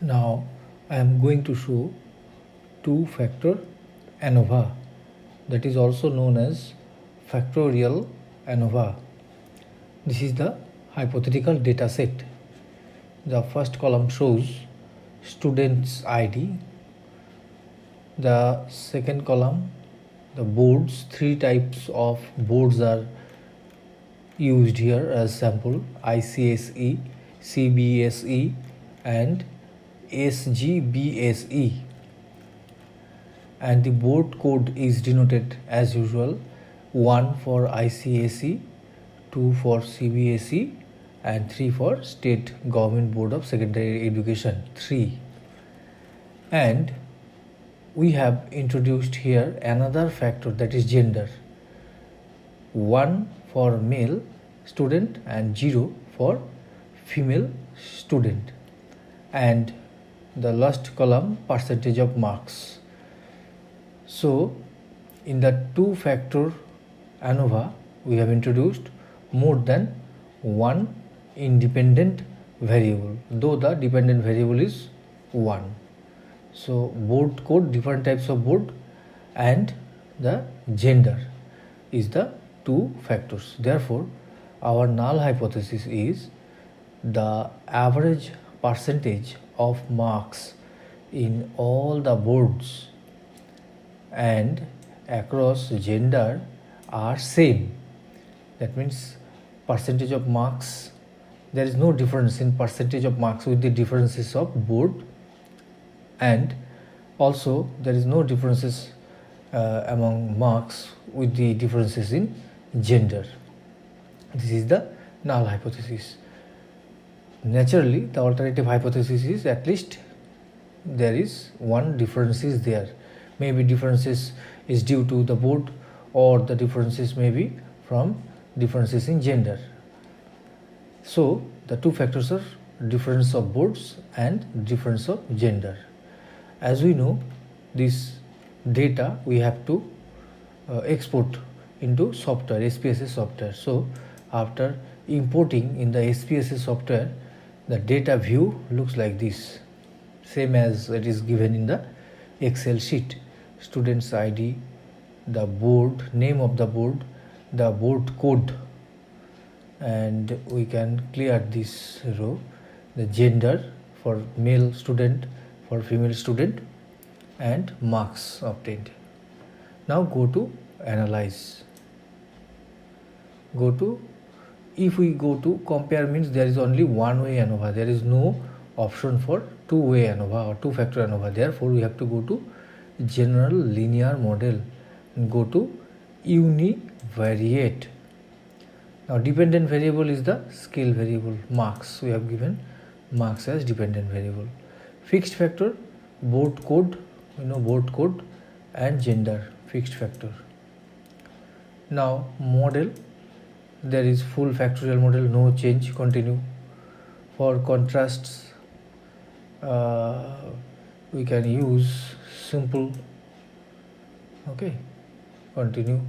Now I am going to show two-factor ANOVA, that is also known as factorial ANOVA. This is the hypothetical data set. The first column shows student's ID. The second column, the boards. Three types of boards are used here as sample: ICSE, CBSE and SGBSE, and the board code is denoted as usual: 1 for ICSE, 2 for CBSE and 3 for State Government Board of Secondary Education 3. And we have introduced here another factor, that is gender: 1 for male student and 0 for female student, and the last column, percentage of marks. So in the two-factor ANOVA we have introduced more than one independent variable, though the dependent variable is 1. So board code, different types of board, and the gender is the two factors. Therefore our null hypothesis is the average percentage of marks in all the boards and across gender are same. That means percentage of marks, there is no difference in percentage of marks with the differences of board, and also there is no differences among marks with the differences in gender. This is the null hypothesis. Naturally, the alternative hypothesis is at least there is one difference is there. Maybe differences is due to the board, or the differences may be from differences in gender. So the two factors are difference of boards and difference of gender. As we know, this data we have to export into software, SPSS software. So after importing in the SPSS software, the data view looks like this, same as it is given in the Excel sheet: student's ID, the board, name of the board code, and we can clear this row, the gender for male student, for female student, and marks obtained. Now go to analyze. If we go to compare, means there is only one way ANOVA, there is no option for two-way ANOVA or two-factor ANOVA. Therefore we have to go to general linear model and go to univariate. Now dependent variable is the scale variable marks. We have given marks as dependent variable. Fixed factor, board code, board code and gender, fixed factor. Now model, there is full factorial model, no change, continue. For contrasts we can use simple, okay, continue.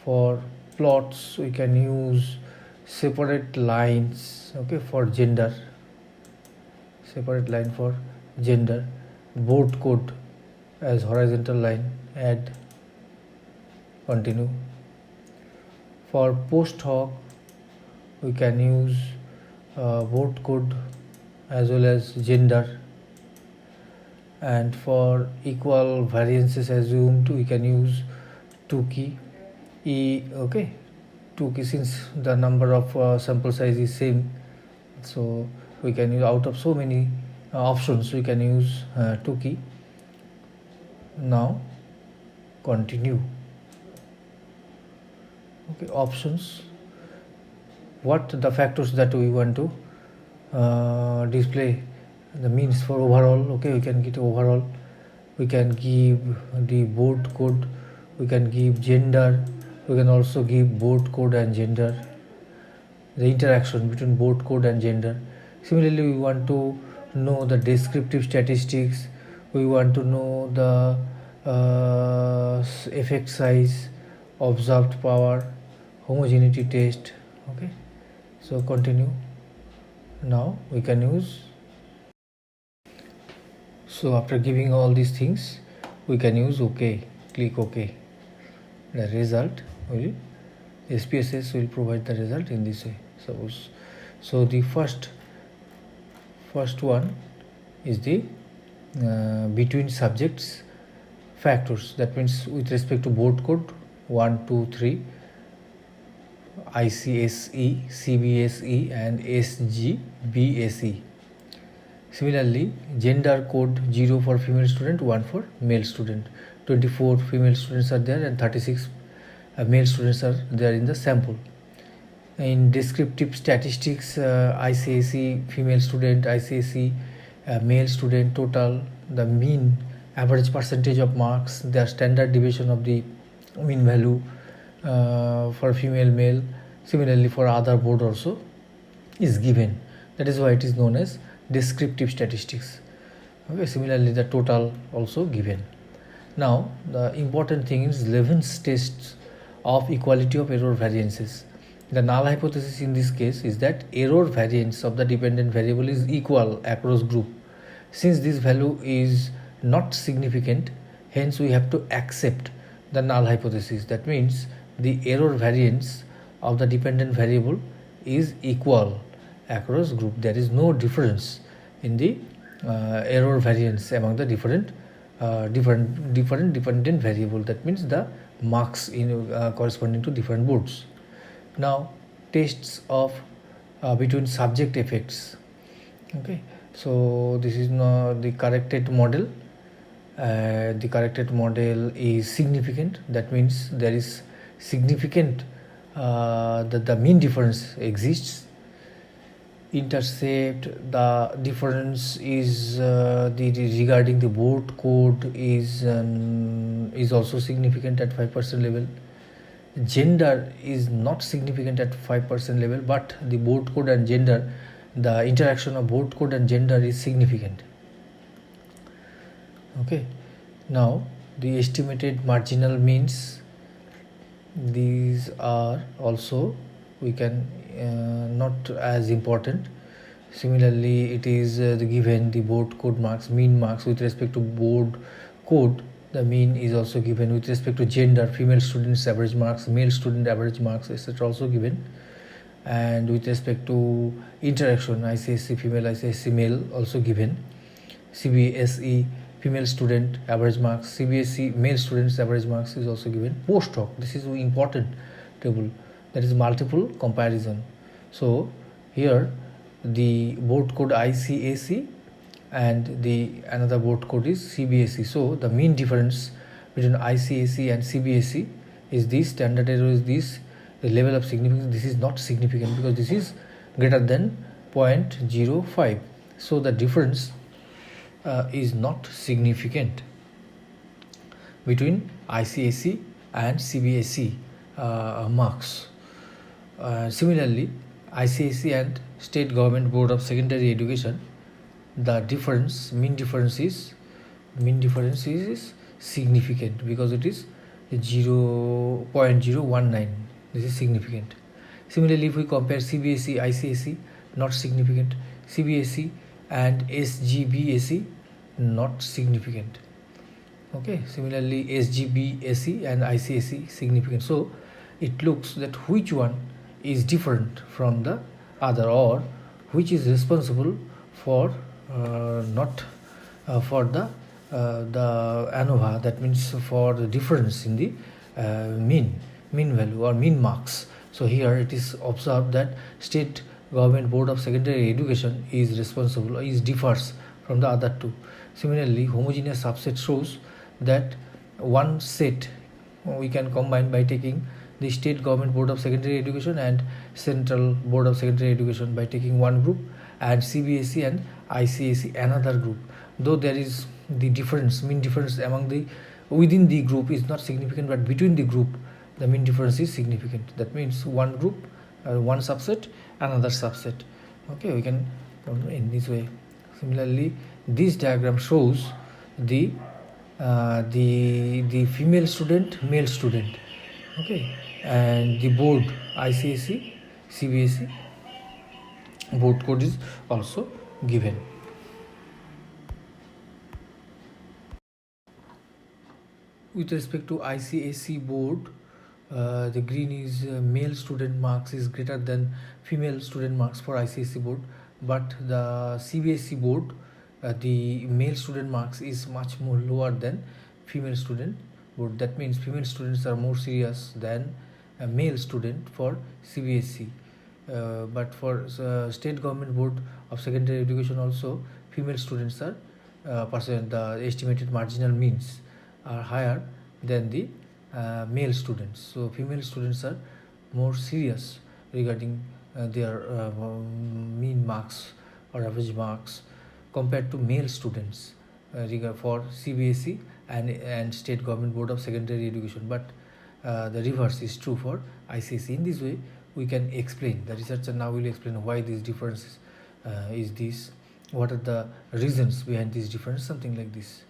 For plots we can use separate lines, okay, for gender, separate line for gender. Board code as horizontal line, add, continue. For post hoc we can use board code as well as gender, and for equal variances assumed we can use 2 key okay, 2 key, since the number of sample size is same, so we can use, out of so many options we can use 2 key. Now continue. Okay, options, what the factors that we want to display, the means for overall, okay, we can get overall, we can give the board code, we can give gender, we can also give board code and gender, the interaction between board code and gender. Similarly, we want to know the descriptive statistics, we want to know the effect size, observed power, homogeneity test, okay. So continue. Now we can use So after giving all these things, we can use OK, click OK. The result will, SPSS will provide the result in this way. Suppose, so the first one is the between subjects factors. That means with respect to board code 1, 2, 3, ICSE, CBSE and SGBSE. Similarly, gender code 0 for female student, 1 for male student. 24 female students are there and 36 male students are there in the sample. In descriptive statistics, ICSE female student, ICSE male student total, the mean average percentage of marks, the standard deviation of the mean value for female male. Similarly, for other board also is given. That is why it is known as descriptive statistics. Okay, similarly the total also given. Now the important thing is Levin's tests of equality of error variances. The null hypothesis in this case is that error variance of the dependent variable is equal across group. Since this value is not significant, hence we have to accept the null hypothesis. That means the error variance of the dependent variable is equal across group. There is no difference in the error variance among the different dependent variable. That means the marks in corresponding to different boards. Now tests of between subject effects. Okay, so this is now the corrected model. The corrected model is significant. That means there is significant the mean difference exists. Intercept, the difference is regarding the board code is also significant at 5% level. Gender is not significant at 5% level, but the board code and gender, the interaction of board code and gender is significant. Okay, now the estimated marginal means, these are also we can not as important. Similarly, it is given the board code marks, mean marks with respect to board code. The mean is also given with respect to gender, female students average marks, male student average marks, etc. also given. And with respect to interaction, ICSE female, ICSE male also given. CBSE female student average marks, CBSE male students average marks is also given. Post hoc, this is important table, that is multiple comparison. So here the board code ICSE and the another board code is CBSE. So the mean difference between ICSE and CBSE is this, standard error is this, the level of significance, this is not significant because this is greater than 0.05. So the difference is not significant between ICSE and CBSE marks. Similarly, ICSE and State Government Board of Secondary Education, the difference, mean difference is significant because it is 0.019. This is significant. Similarly, if we compare CBSE, ICSE, not significant. CBSE and SGBSE, not significant. Okay, similarly SGBSE and ICSE significant. So it looks that which one is different from the other, or which is responsible for not for the ANOVA, that means for the difference in the mean value or mean marks. So here it is observed that State Government Board of Secondary Education is responsible, differs from the other two. Similarly, homogeneous subset shows that one set we can combine by taking the State Government Board of Secondary Education and Central Board of Secondary Education by taking one group, and CBSE and ICSE another group. Though there is the difference, mean difference among the within the group is not significant, but between the group the mean difference is significant. That means one group, one subset, another subset. Okay, we can in this way. Similarly, this diagram shows the female student, male student. Okay, and the board ICSE, CBSE board code is also given. with respect to ICSE board, the green is male student marks is greater than female student marks for ICSE board, but the CBSE board, the male student marks is much more lower than female student board. That means female students are more serious than a male student for CBSE. But for state government board of secondary education also, female students are the estimated marginal means are higher than the male students. So female students are more serious regarding their mean marks or average marks compared to male students for CBSE and state government board of secondary education. But the reverse is true for ICSE. In this way, we can explain. The researcher now will explain why this difference is this. What are the reasons behind this difference? Something like this.